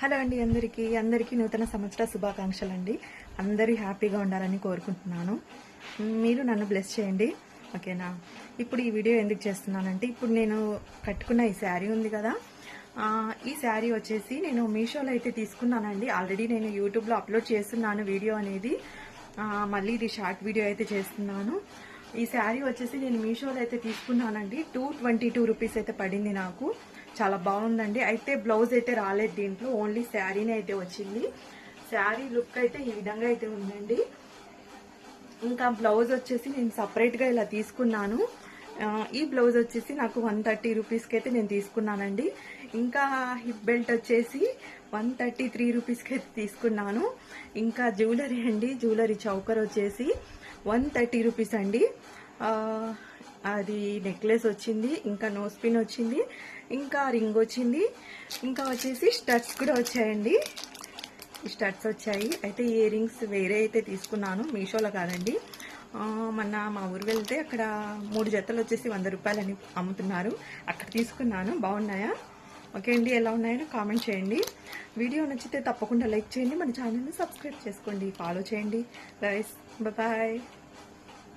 Hello అండి, అందరికీ నూతన సంవత్సర శుభాకాంక్షలు అండి. అందరూ హ్యాపీగా ఉండాలని కోరుకుంటున్నాను. మీరు నన్ను బ్లెస్ చేయండి, ఓకేనా. ఇప్పుడు ఈ వీడియో ఎందుకు చేస్తున్నానంటే, ఇప్పుడు నేను కట్టుకున్న ఈ శారీ ఉంది కదా, ఈ శారీ వచ్చేసి నేను మీషోలో అయితే తీసుకున్నానండి. ఆల్రెడీ నేను యూట్యూబ్లో అప్లోడ్ చేస్తున్నాను వీడియో అనేది. మళ్ళీ ఇది షార్ట్ వీడియో అయితే చేస్తున్నాను. ఈ శారీ వచ్చేసి నేను మీషోలో అయితే తీసుకున్నానండి. 222 రూపీస్ అయితే పడింది నాకు. చాలా బాగుందండి. అయితే బ్లౌజ్ అయితే రాలేదు దీంట్లో, ఓన్లీ శారీనే అయితే వచ్చింది. శారీ లుక్ అయితే ఈ విధంగా అయితే ఉందండి. ఇంకా బ్లౌజ్ వచ్చేసి నేను సపరేట్గా ఇలా తీసుకున్నాను. ఈ బ్లౌజ్ వచ్చేసి నాకు 130 రూపీస్కి అయితే నేను తీసుకున్నానండి. ఇంకా హిప్ బెల్ట్ వచ్చేసి 133 రూపీస్కి అయితే తీసుకున్నాను. ఇంకా జ్యువెలరీ అండి, జ్యువెలరీ చౌకర్ వచ్చేసి 130 రూపీస్ అండి. అది నెక్లెస్ వచ్చింది, ఇంకా నోస్ పిన్ వచ్చింది, ఇంకా రింగ్ వచ్చింది, ఇంకా వచ్చేసి స్టడ్స్ కూడా వచ్చాయండి. స్టడ్స్ వచ్చాయి. అయితే ఇయర్ రింగ్స్ వేరే అయితే తీసుకున్నాను, మీషోలో కాదండి. మొన్న మా ఊరు వెళ్తే అక్కడ 3 జతలు వచ్చేసి 100 రూపాయలని అమ్ముతున్నారు, అక్కడ తీసుకున్నాను. బాగున్నాయా? ఓకే అండి, ఎలా ఉన్నాయో కామెంట్ చేయండి. వీడియో నచ్చితే తప్పకుండా లైక్ చేయండి, మన ఛానల్ని సబ్స్క్రైబ్ చేసుకోండి, ఫాలో చేయండి గైస్. బాయ్.